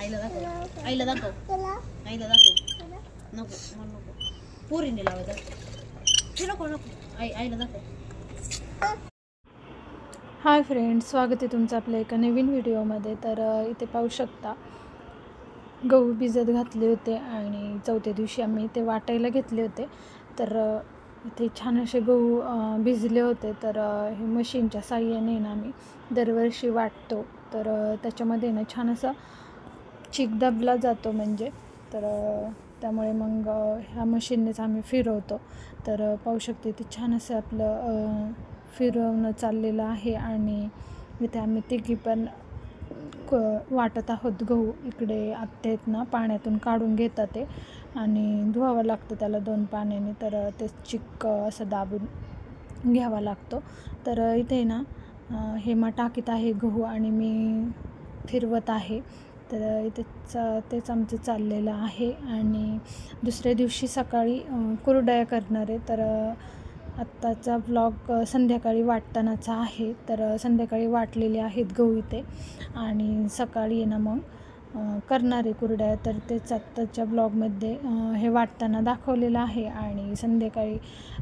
आईला दाखव, आईला दाखव, आईला दाखव. नको मला नको, पोरीने लावायचं नको नको, आईला दाखव. हाय फ्रेंड्स, स्वागत आहे तुमचं आपल्या एका नवीन व्हिडिओमध्ये. तर इथे पाहू शकता गहू भिजत घातले होते आणि चौथ्या दिवशी आम्ही ते वाटायला घेतले होते. तर इथे छान असे गहू भिजले होते. तर हे मशीनच्या साहाय्याने ना आम्ही दरवर्षी वाटतो. तर त्याच्यामध्ये ना छान असा चिक दाबला जातो म्हणजे. तर त्यामुळे मग ह्या मशीननेच आम्ही फिरवतो. तर पाहू शकतो इथे छान असं आपलं फिरवणं चाललेलं आहे. आणि इथे आम्ही तिघी पण वाटत आहोत गहू. इकडे आत्या आहेत ना, पाण्यातून काढून घेतात ते आणि धुवावं लागतं त्याला 2 पाण्याने. तर ते चिक असं दाबून घ्यावा लागतो. तर इथे ना हेमा टाकीत आहे गहू आणि मी फिरवत आहे. तर तेच आमचं चाललेलं आहे. आणि दुसऱ्या दिवशी सकाळी कुरडया करणार आहे. तर आत्ताचा व्लॉग संध्याकाळी वाटतानाचा आहे. तर संध्याकाळी वाटलेले आहेत गहू इथे आणि सकाळी ना मग करणार आहे कुरड्या. तर तेच आत्ताच्या ब्लॉगमध्ये हे वाटताना दाखवलेलं आहे आणि संध्याकाळी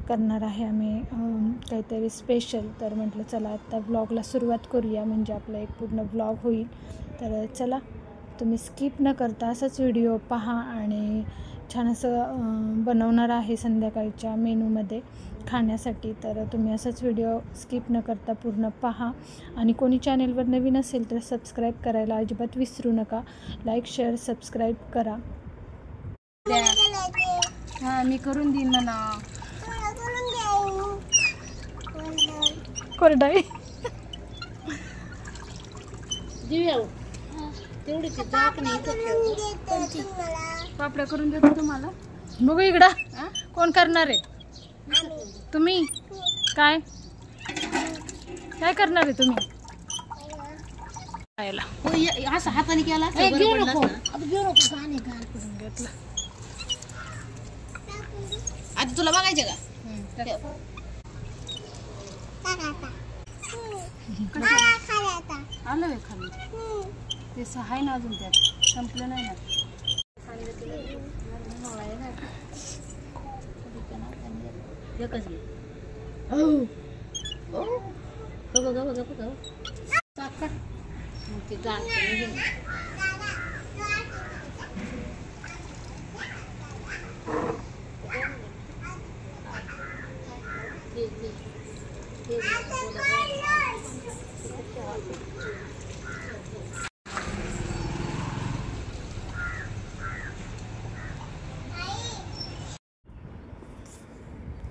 करणार आहे आम्ही काहीतरी स्पेशल. तर म्हटलं चला आत्ता ब्लॉगला सुरुवात करूया, म्हणजे आपला एक पूर्ण ब्लॉग होईल. तर चला, तुम्ही स्किप न करता असाच व्हिडिओ पहा. आणि छान असं बनवणार आहे संध्याकाळच्या मेनूमध्ये खाण्यासाठी. तर तुम्ही असाच व्हिडिओ स्किप न करता पूर्ण पहा. आणि कोणी चॅनलवर नवीन असेल तर सबस्क्राईब करायला अजिबात विसरू नका. लाईक, शेअर, सबस्क्राईब करा. हां, मी करून देईन म्हणा. कोरडाई देऊ तेवढी ते जाक नाही पापड्या करून देतो तुम्हाला. बघू इकडं कोण करणार आहे? तुम्ही. काय काय करणार आहे तुम्ही? खायला असं हाताने केला घेऊ नको घेतलं. आता तुला बघायचं का? आलं आहे खाली ते आहे ना, अजून त्यात संपलं नाही ना.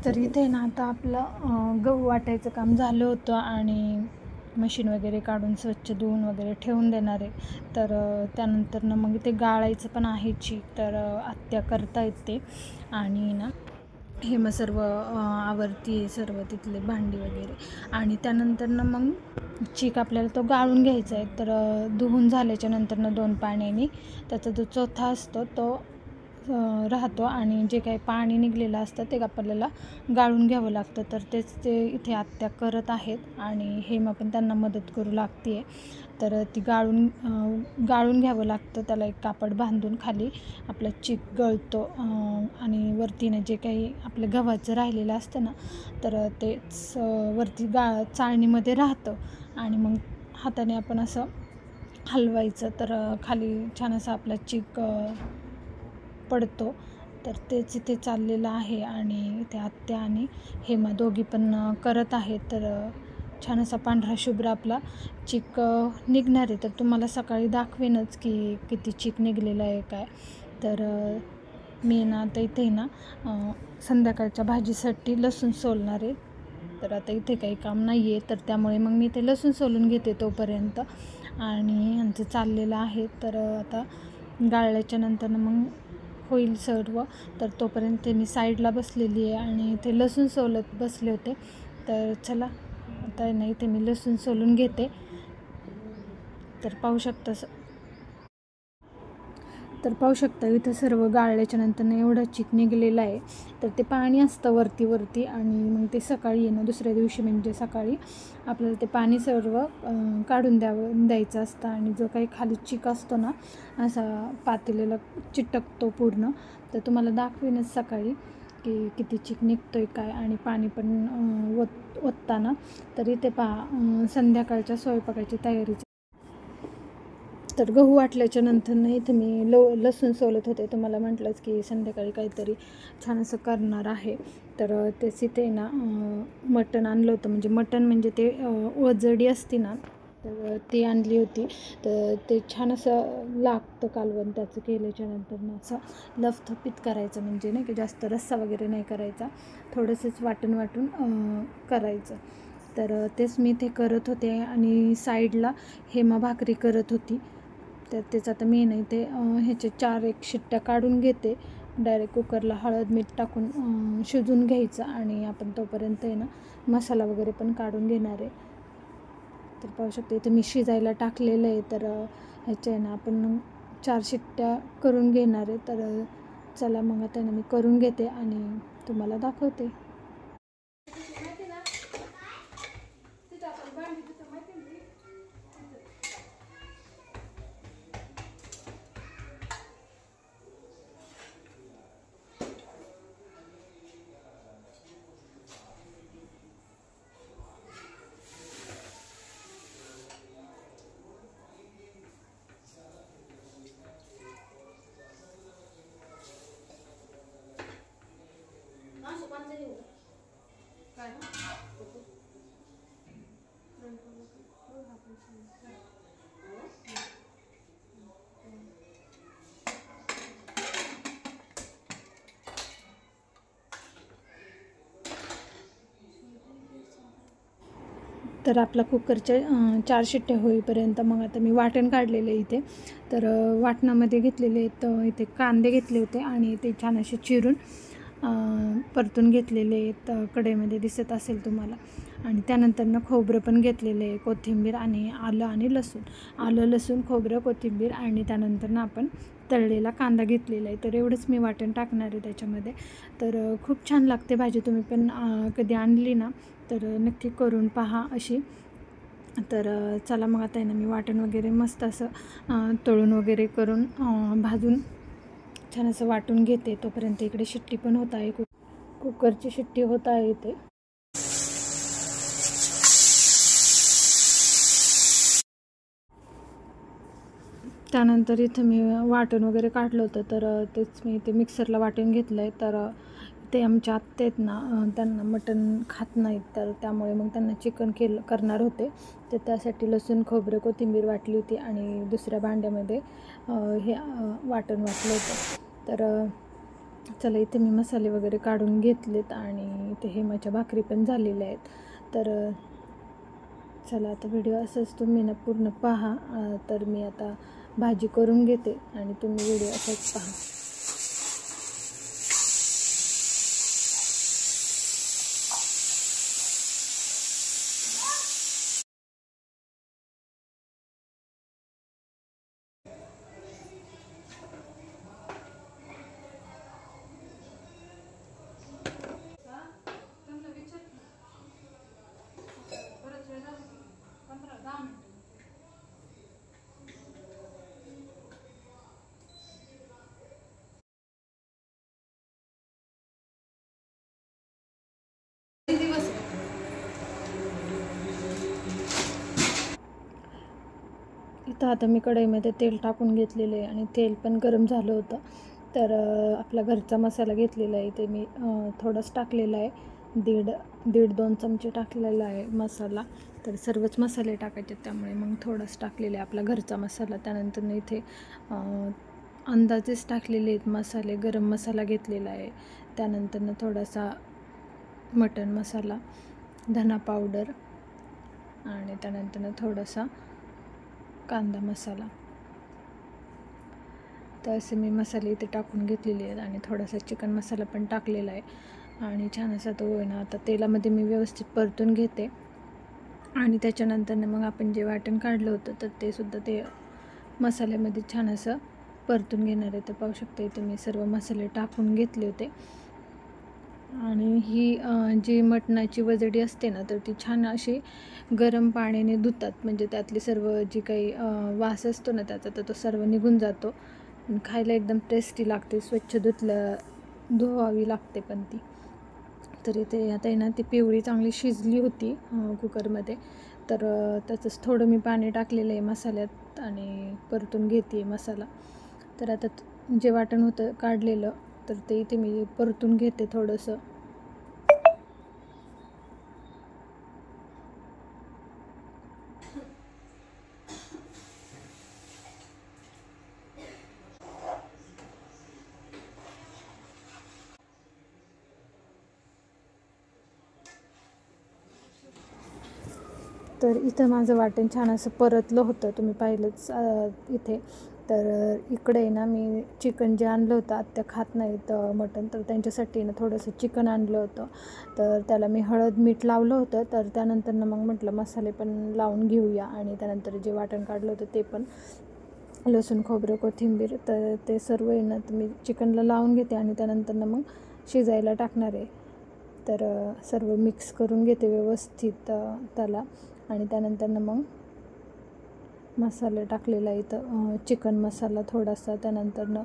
तर इथे ना आता आपलं गहू वाटायचं काम झालं होतं आणि मशीन वगैरे काढून स्वच्छ धुवून वगैरे ठेवून देणार आहे. तर त्यानंतर ना मग इथे गाळायचं पण आहे चीक. तर आत्या करतायत ते. आणि ना हे मग सर्व आवरती आहे, सर्व तिथले भांडी वगैरे. आणि त्यानंतर ना मग चीक आपल्याला तो गाळून घ्यायचा आहे. तर धुवून झाल्याच्या नंतर ना 2 पाण्याने त्याचा जो चौथा असतो तो राहतो आणि जे काही पाणी निघलेलं असतं ते आपल्याला गाळून घ्यावं लागतं. तर तेच ते इथे आत्या करत आहेत आणि हेमा पण त्यांना मदत करू लागते आहे. तर ती गाळून घ्यावं लागतं. त्याला एक कापड बांधून खाली आपला चिक गळतो आणि वरतीने जे काही आपल्या गव्हाचं राहिलेलं असतं ना, तर तेच वरती चाळणीमध्ये राहतं आणि मग हाताने आपण असं हलवायचं. तर खाली छान असा आपला चिक पडतो. तर तेच इथे चाललेलं आहे आणि इथे आत्या आणि हेमा दोघी पण करत आहेत. तर छान असा पांढरा शुभ्र आपला चिक निघणार आहे. तर तुम्हाला सकाळी दाखवेनच की किती चिक निघलेलं आहे काय. तर मी ना आता इथे ना संध्याकाळच्या भाजीसाठी लसूण सोलणार आहे. तर आता इथे काही काम नाही आहे, तर त्यामुळे मग मी ते लसूण सोलून घेते तोपर्यंत. आणि यांचं चाललेलं आहे. तर आता गाळल्याच्या नंतर मग होईल सर्व. तर तोपर्यंत मी साईडला बसलेली आहे आणि ते लसूण सोलत बसले होते. तर चला आता नाही ते मी लसूण सोलून घेते. तर पाहू शकता तर पाहू शकता इथं सर्व गाळल्याच्या नंतर एवढं चिक निघलेलं आहे. तर ते पाणी असतं वरती आणि मग ते सकाळी येणं दुसऱ्या दिवशी म्हणजे सकाळी आपल्याला ते पाणी सर्व काढून द्यायचं असतं. आणि जो काही खाली चिक असतो ना असा पातेलेला चिटकतो पूर्ण, तर तुम्हाला दाखवेनच सकाळी की किती चिक निघतोय काय. आणि पाणी पण ओतताना तर इथे पहा संध्याकाळच्या स्वयंपाकाची तयारी. तर गहू वाटल्याच्या नंतर नाही इथं मी लसूण सोलत होते. तुम्हाला म्हटलंच की संध्याकाळी काहीतरी छान असं करणार आहे. तर तेच इथे ना मटण आणलं होतं, म्हणजे मटण म्हणजे ते वजडी असते ना, तर ती आणली होती. तर ते छान असं लागतं कालवण त्याचं केल्याच्या नंतर ना, असं लफथपीत करायचं, म्हणजे नाही की जास्त रस्सा वगैरे नाही करायचा, थोडंसंच वाटून करायचं. तर तेच मी ते करत होते आणि साईडला हेमा भाकरी करत होती. तर त्याचं आता मी नाही ते ह्याचे 4-1 शिट्ट्या काढून घेते. डायरेक्ट कुकरला हळद मीठ टाकून शिजून घ्यायचं आणि आपण तोपर्यंत आहे ना मसाला वगैरे पण काढून घेणार आहे. तर पाहू शकते इथे मी शिजायला टाकलेलं आहे. तर ह्याचे आहे ना आपण 4 शिट्ट्या करून घेणार आहे. तर चला मग आता ना मी करून घेते आणि तुम्हाला दाखवते. तर आपला कुकरच्या 4 शिट्ट्या होईपर्यंत मग आता मी वाटण काढलेलं आहे इथे. तर वाटणामध्ये घेतलेले आहेत इथे कांदे घेतले होते आणि ते छान असे चिरून परतून घेतलेले आहेत, कढईमध्ये दिसत असेल तुम्हाला. आणि त्यानंतर खोबरं पण घेतलेलं आहे, कोथिंबीर आणि आलं आणि लसूण, लसूण, खोबरं, कोथिंबीर आणि त्यानंतर आपण तळलेला कांदा घेतलेला आहे. तर एवढंच मी वाटण टाकणार आहे त्याच्यामध्ये. तर खूप छान लागते भाजी. तुम्ही पण कधी आणली ना तर नक्की करून पहा अशी. तर चला मग आता आहे ना मी वाटण वगैरे मस्त असं तळून वगैरे करून भाजून छान असं वाटून घेते. तोपर्यंत इकडे शिट्टी पण होत आहे, कुकरची शिट्टी होत आहे इथे. त्यानंतर इथं मी वाटण वगैरे काढलं होतं. तर तेच मी ते मिक्सरला वाटून घेतलं आहे. तर ते आमच्या आत्या आहेत ना त्यांना मटण खात नाहीत, तर त्यामुळे मग त्यांना चिकन करणार होते. तर त्यासाठी लसूण, खोबरं, कोथिंबीर वाटली होती आणि दुसऱ्या भांड्यामध्ये हे वाटण वाटलं होतं. तर चला इथे मी मसाले वगैरे काढून घेतलेत आणि इथे हेमाच्या भाकरी पण झालेल्या आहेत. तर चला आता व्हिडिओ असंच तुम्ही ना पूर्ण पहा. तर मी आता भाजी करून घेते आणि तुम्ही व्हिडिओ असंच पहा. इथं आता मी कढईमध्ये तेल टाकून घेतलेलं आहे आणि तेल पण गरम झालं होतं. तर आपला घरचा मसाला घेतलेला आहे, ते मी थोडंच टाकलेला आहे, 1.5-2 चमचे टाकलेला आहे मसाला. तर सर्वच मसाले टाकायचे, त्यामुळे मग थोडंच टाकलेला आहे आपला घरचा मसाला. त्यानंतर इथे अंदाजेच टाकलेले आहेत मसाले. गरम मसाला घेतलेला आहे, त्यानंतर थोडासा मटण मसाला, धना पावडर आणि त्यानंतर थोडासा कांदा मसाला. तर असे मी मसाले इथे टाकून घेतलेले आहेत आणि थोडासा चिकन मसाला पण टाकलेला आहे. आणि छान असा तो आहे ना आता तेलामध्ये मी व्यवस्थित परतून घेते. आणि त्याच्यानंतर मग आपण जे वाटण काढलं होतं तर ते सुद्धा ते मसाल्यामध्ये छान असं परतून घेणार आहे. तर पाहू शकता इथे मी सर्व मसाले टाकून घेतले होते. आणि ही जी मटणाची वजडी असते ना, तर ती छान अशी गरम पाण्याने धुतात, म्हणजे त्यातली सर्व जी काही वास असतो ना त्याचा, तर तो सर्व निघून जातो. खायला एकदम टेस्टी लागते. स्वच्छ धुवावी लागते पण ती. तर इथे आता आहे ना, ती पिवळी चांगली शिजली होती कुकरमध्ये. तर त्याचंच थोडं मी पाणी टाकलेलं आहे मसाल्यात आणि परतून घेते मसाला. तर आता जे वाटण होतं काढलेलं, तर ते इथे मी परतून घेते थोडंसं. तर इथं माझं वाटण छान असं परतलं होतं, तुम्ही पाहिलंच इथे. तर इकडे आहे ना, मी चिकन जे आणलं होतं, आत्या खात नाहीत मटण, तर त्यांच्यासाठी ना थोडंसं चिकन आणलं होतं. तर त्याला मी हळद मीठ लावलं होतं. तर त्यानंतर मग म्हटलं मसाले पण लावून घेऊया, आणि त्यानंतर जे वाटण काढलं होतं ते पण, लसूण खोबरं कोथिंबीर, तर ते सर्व आहे ना, तर मी चिकनला लावून घेते आणि त्यानंतर मग शिजायला टाकणार आहे. तर सर्व मिक्स करून घेते व्यवस्थित त्याला, आणि त्यानंतर मग मसाला टाकलेला इथं, चिकन मसाला थोडासा, त्यानंतर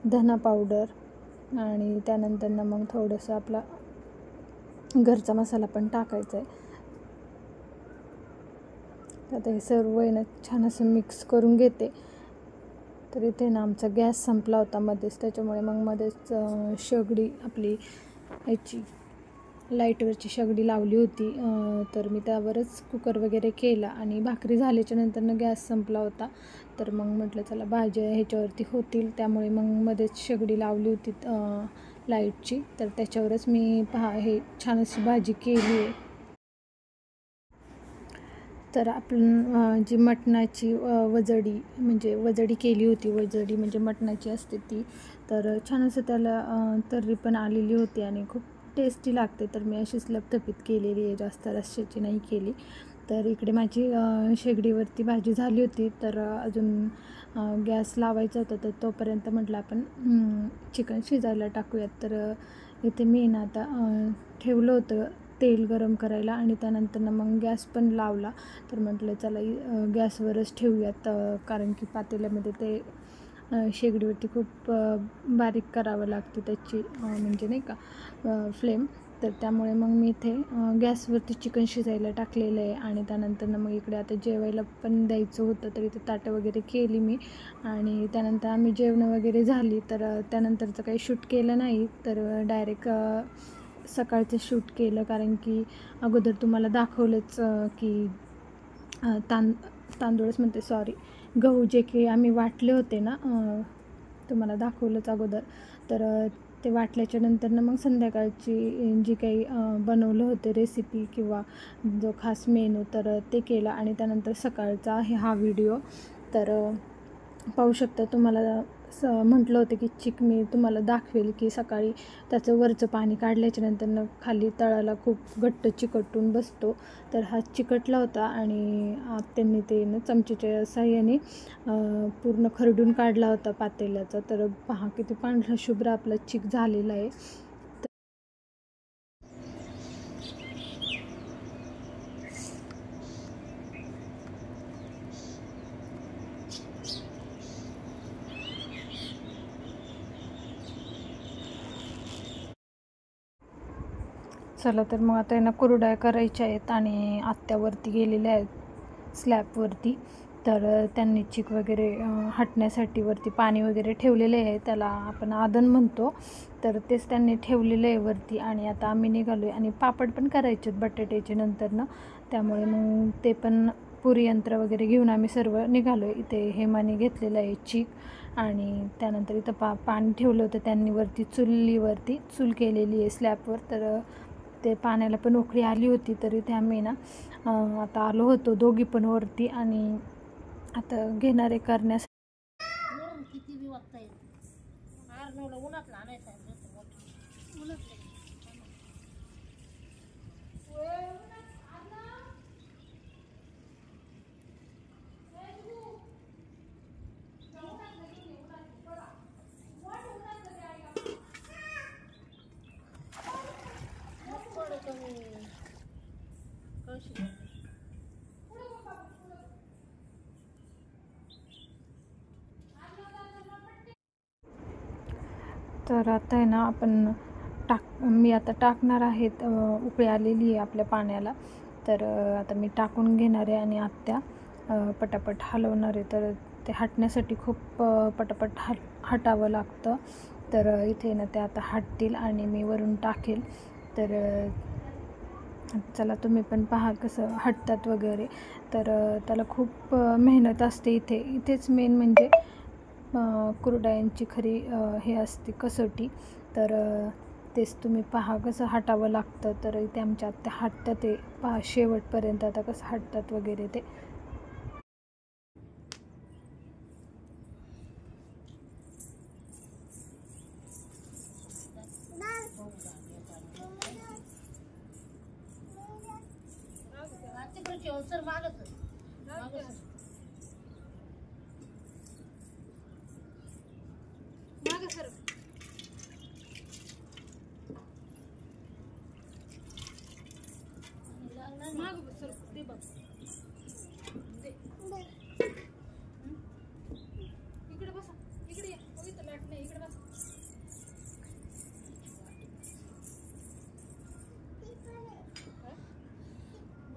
धना पावडर, आणि त्यानंतर मग थोडंसं आपला घरचा मसाला पण टाकायचा आहे. आता हे सर्व आहे ना छान असं मिक्स करून घेते. तर इथे ना आमचा गॅस संपला होता मध्येच, त्याच्यामुळे मग मध्येच शेगडी आपली याची लाईटवरची शेगडी लावली होती. तर मी त्यावरच कुकर वगैरे केला, आणि भाकरी झाल्याच्या नंतरनं गॅस संपला होता. तर मग म्हटलं चला भाज्या ह्याच्यावरती होतील, त्यामुळे मग मध्येच शेगडी लावली होती लाईटची. तर त्याच्यावरच मी हे छान अशी भाजी केली आहे. तर आपण जी मटणाची वजडी केली होती, वजडी म्हणजे मटणाची असते ती, तर छान असं त्याला तर्री पण आलेली होती आणि खूप टेस्टी लागते. तर मी अशीच लपथपीत केलेली आहे, जास्त रश्श्याची नाही केली. तर इकडे माझी शेगडीवरती भाजी झाली होती. तर अजून गॅस लावायचा होता, तर तोपर्यंत म्हटलं आपण चिकन शिजायला टाकूयात. तर इथे मी ना आता ठेवलं होतं तेल गरम करायला, आणि त्यानंतर मग गॅस पण लावला. तर म्हटलं चला गॅसवरच ठेवूयात, कारण की पातेल्यामध्ये ते शेगडीवरती खूप बारीक करावं लागते त्याची म्हणजे नाही का फ्लेम. तर त्यामुळे मग मी इथे गॅसवरती चिकन शिजायला टाकलेलं आहे, आणि त्यानंतर मग इकडे आता जेवायला पण द्यायचं होतं. तर इथे ताटं वगैरे केली मी, आणि त्यानंतर आम्ही जेवणं वगैरे झाली. तर त्यानंतरचं काही शूट केलं नाही, तर डायरेक्ट सकाळचं शूट केलं, कारण की अगोदर तुम्हाला दाखवलंच की तांदूळच म्हणते, सॉरी, गहू जे की आम्ही वाटले होते ना, तुम्हाला दाखवलंच अगोदर. तर ते वाटल्याच्या नंतर मग संध्याकाळची जी काही बनवलं होतं रेसिपी किंवा जो खास मेनू, तर ते केला. आणि त्यानंतर सकाळचा आहे हा व्हिडिओ. तर पाहू शकता, तुम्हाला म्हटलं होतं की मी तुम्हाला दाखवेल की सकाळी त्याचं वरचं पाणी काढल्याच्या नंतर खाली तळाला खूप घट्ट चिकटून बसतो. तर हा चिकटला होता, आणि त्यांनी ते चमचेच्या साहाय्याने पूर्ण खरडून काढला होता पातेल्याचा. तर पहा किती पांढरा शुभ्र आपला चिक झालेला आहे. चला, तर मग आता यांना कुरड्या करायच्या आहेत, आणि आत्यावरती गेलेल्या आहेत स्लॅबवरती. तर त्यांनी चिक वगैरे हटण्यासाठी वरती पाणी वगैरे ठेवलेले आहे, त्याला आपण आदन म्हणतो. तर तेच त्यांनी ठेवलेलं आहे वरती, आणि आता आम्ही निघालो आहे. आणि पापड पण करायचे आहेत बटाट्याचे नंतर त्यामुळे मग ते पण पुरी यंत्र वगैरे घेऊन आम्ही सर्व निघालो आहे. इथे हेमाने घेतलेलं आहे चिक, आणि त्यानंतर इथं पाणी ठेवलं होतं त्यांनी वरती, चुलीवरती चूल केलेली आहे स्लॅबवर. तर ते पाण्याला पण उकळी आली होती. तरी ते आम्ही ना आता आलो होतो दोघी पण वरती, आणि आता घेणारे करण्यासाठी. किती बी वाजता येईल उन्हात आणायचं तर आता आहे ना आपण मी आता टाकणार आहेत, उकळी आलेली आहे आपल्या पाण्याला. तर आता मी टाकून घेणार आहे आणि आत्या पटापट हलवणार आहे. तर ते हटण्यासाठी खूप पटापट हटावं लागतं. तर इथे ना ते आता हटतील आणि मी वरून टाकेल. तर चला तुम्ही पण पहा कसं हटतात वगैरे. तर त्याला खूप मेहनत असते. इथेच मेन म्हणजे कुरडयांची खरी हे असते कसोटी. तर तेच तुम्ही पहा कसं हटावं लागतं. तर इथे आमच्या आत्या हटतात ते पहा शेवटपर्यंत आता कसं हटतात वगैरे ते. सर मागत सर माग सर ते बघ इकडे बसा, इकडे इथं लाट नाही, इकडे बसा.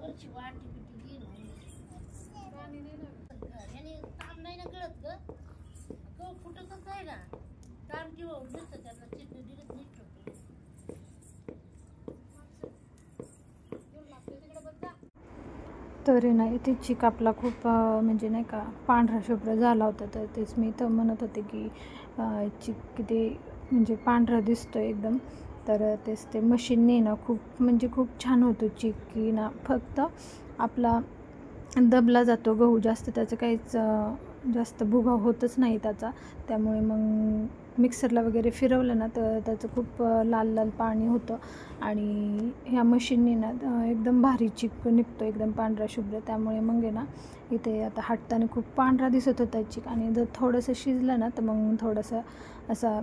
वरची वाटी पिटी पाणी नाही लागत याने ताम नाही ना गळत ग फुटतच आहे ना. ताम किंवा नसतं त्यांना चिटणी दिलं नीट होतं. तर ना इथे चिक आपला खूप म्हणजे नाही का पांढरा शुभ्र झाला होता. तर तेच मी इथं म्हणत होते की चिक किती म्हणजे पांढरा दिसतो एकदम. तर तेच ते मशीनने ना खूप म्हणजे खूप छान होतो चिक, की ना फक्त आपला दबला जातो गहू, जास्त त्याचं काहीच जास्त भुगा होतच नाही त्याचा. त्यामुळे मग मिक्सरला वगैरे फिरवलं ना तर त्याचं खूप लाल लाल पाणी होतं. आणि ह्या मशीनने ना एकदम भारी चिक निघतो, एकदम पांढरा शुभ्र. त्यामुळे मग आहे ना इथे आता हटताना खूप पांढरा दिसत होता चिक. आणि जर थोडंसं शिजलं ना तर मग थोडंसं असा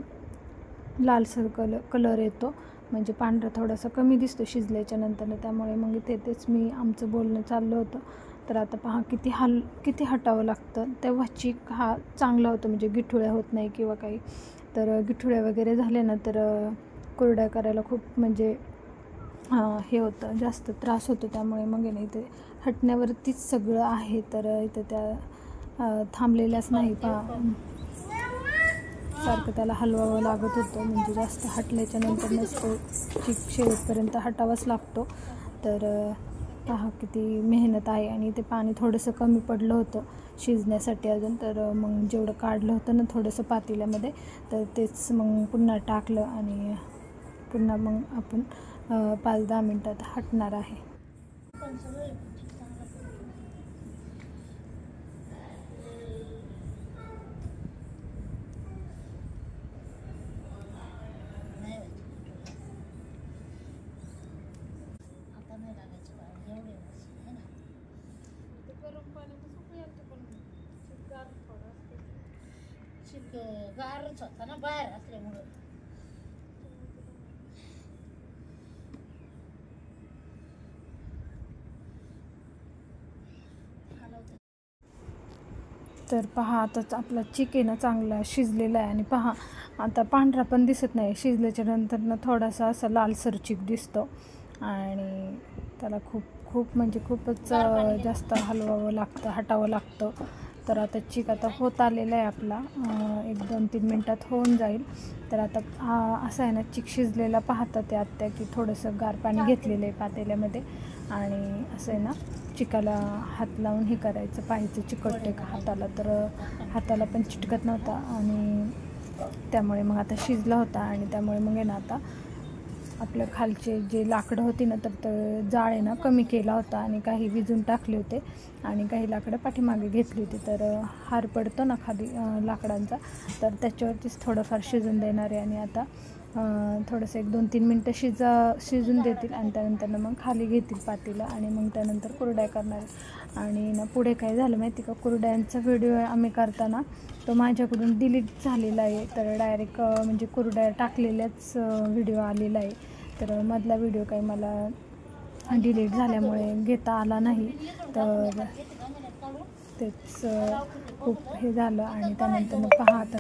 लालसर कलर येतो, म्हणजे पांढरा थोडासा कमी दिसतो शिजल्याच्या नंतर. त्यामुळे मग इथे तेच मी आमचं बोलणं चाललं होतं. तर आता पहा किती हटावं लागतं तेव्हा चिक हा चांगला होतो, म्हणजे गिठुळ्या होत नाही किंवा काही. तर गिठुळ्या वगैरे झाले ना तर कुरड्या करायला खूप म्हणजे हे होतं, जास्त त्रास होतो. त्यामुळे मग आहे ना इथे हटण्यावरतीच सगळं आहे. तर इथं त्या थांबलेल्याच नाही पहा, सारखं त्याला हलवावं लागत होतं. म्हणजे जास्त हटल्याच्या नंतर नसतो चिक शेवटपर्यंत हटावाच लागतो. तर पहा किती मेहनत आहे. आणि ते पाणी थोडंसं कमी पडलं होतं शिजण्यासाठी अजून. तर मग जेवढं काढलं होतं ना थोडंसं पातेल्यामध्ये, तर तेच मग पुन्हा टाकलं आणि पुन्हा मग आपण 5-10 मिनटात हटणार आहे. गारच होता ना बाहेर असल्यामुळं. तर पहा आताच आपला चिकन चांगला शिजलेला आहे. आणि पहा आता पांढरा पण दिसत नाही, शिजल्याच्या नंतर थोडासा असा लालसर चिक दिसतो. आणि त्याला खूप म्हणजे खूपच जास्त हलवावं लागतं, हटावं लागतं. तर आता चिक आता होत आलेला आहे आपला, 1-2-3 मिनटात होऊन जाईल. तर आता असं आहे ना चिक शिजलेला पाहतात ते आत्या, की थोडंसं गार पाणी घेतलेलं आहे पातेल्यामध्ये. आणि असं आहे ना चिकाला हात लावून हे करायचं, पाहायचं चिकटते का हाताला. तर हाताला पण चिटकत नव्हता. आणि त्यामुळे मग आता शिजला होता. आणि त्यामुळे मग आहे ना आता आपलं खालचे जे लाकडं होती ना तर जाळ आहे ना कमी केला होता. आणि काही विजून टाकले होते आणि काही लाकडं पाठीमागे घेतली होती. तर हार पडतो ना खाली लाकडांचा, तर त्याच्यावरतीच थोडंफार शिजून देणार आहे. आणि आता थोडंसं 1-2-3 मिनटं शिजून देतील. आणि त्यानंतर मग खाली घेतील पातेलं आणि मग त्यानंतर कुरड्या करणार. आणि ना पुढे काय झालं माहिती का, कुरड्यांचा व्हिडिओ आम्ही करताना तो माझ्याकडून डिलीट झालेला आहे. तर डायरेक्ट म्हणजे कुरड्या टाकलेल्याच व्हिडिओ आलेला आहे. तर मधला व्हिडिओ काही मला डिलीट झाल्यामुळे घेता आला नाही, तर तेच खूप हे झालं. आणि त्यानंतर मग पहा आता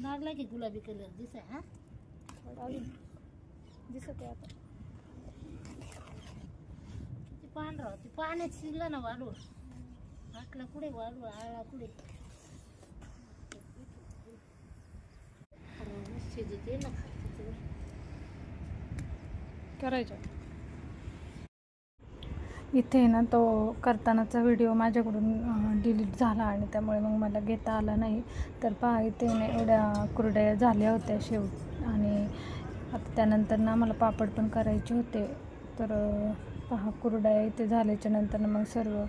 लागला की गुलाबी कलर दिसाय. हा दिसत आहे आता किती पांढरा होती, पाण्यात शिरला ना वालू. आटला कुठे वालू, आळा कुठे शिजते ना करायचं. इथे ना तो करतानाचा व्हिडिओ माझ्याकडून डिलीट झाला आणि त्यामुळे मग मला घेता आला नाही. तर पहा इथे ना एवढ्या कुरड्या झाल्या होत्या शेव. आणि आता त्यानंतर ना मला पापड पण करायचे होते. तर पहा कुरड्या इथे झाल्याच्या नंतर मग सर्व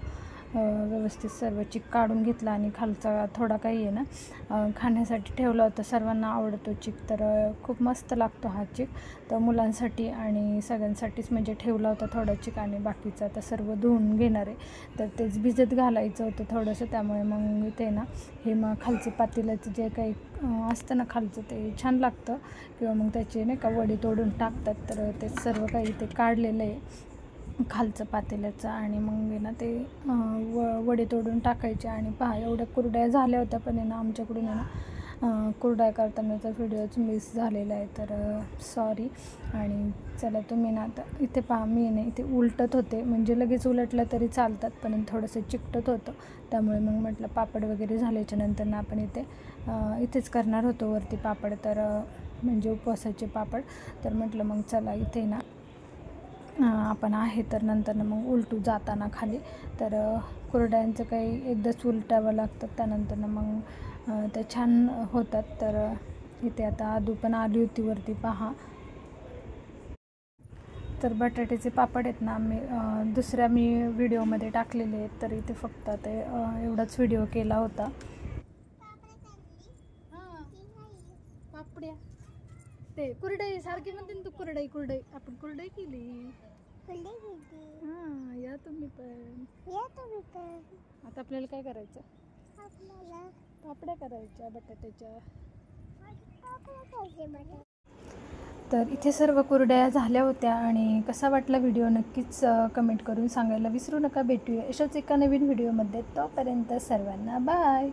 व्यवस्थित सर्व चिक काढून घेतला आणि खालचा थोडा काही आहे ना खाण्यासाठी ठेवला होता. सर्वांना आवडतो चिक, तर खूप मस्त लागतो हा चिक. तर मुलांसाठी आणि सगळ्यांसाठीच म्हणजे ठेवला होता थोडा चिक, आणि बाकीचं आता सर्व धुवून घेणार आहे. तर तेच भिजत घालायचं होतं थोडंसं, त्यामुळे मग ते ना हे मग खालचं पातेल्याचं जे काही असतं ना खालचं ते छान लागतं, किंवा मग त्याचे नाही का वडी तोडून टाकतात. तर ते सर्व काही ते काढलेलं आहे खालचं पातेल्याचं, आणि मग ना ते वडे तोडून टाकायचे. आणि पहा एवढ्या कुरड्या झाल्या होत्या, पण आहे ना आमच्याकडून आहे ना कुरड्या करतानाचा व्हिडिओच मिस झालेला आहे, तर सॉरी. आणि चला तुम्ही ना आता इथे पहा मी ना इथे उलटत होते, म्हणजे लगेच उलटलं तरी चालतात, पण थोडंसं चिकटत होतं. त्यामुळे मग म्हटलं पापड वगैरे झाल्याच्या नंतर ना आपण इथेच करणार होतो वरती पापड, तर म्हणजे उपवासाचे पापड. तर म्हटलं मग चला इथे ना आपण आहे, तर नंतर मग उलटू जाताना खाली. तर कुरड्यांचं काही एकदाच उलटावं लागतं, त्यानंतर मग ते छान होतात. तर इथे आता आदू पण आली होती वरती पहा. तर बटाट्याचे पापड आहेत ना दुसऱ्या मी व्हिडिओमध्ये टाकलेले आहेत, तर इथे फक्त ते एवढाच व्हिडिओ केला होता. पापड्या ते कुरडई सारखी म्हणते ना तू, कुरडई आपण कुरडई केली. हां या तुम्ही पण. आता आपल्याला काय करायचं, पापड्या करायच्या बटाट्याच्या. तर इथे सर्व कुरड्या झाल्या होत्या, आणि कसा वाटला व्हिडिओ नक्कीच कमेंट करून सांगायला विसरू नका. भेटूया अशाच एका नवीन व्हिडिओमध्ये, तोपर्यंत सर्वांना बाय.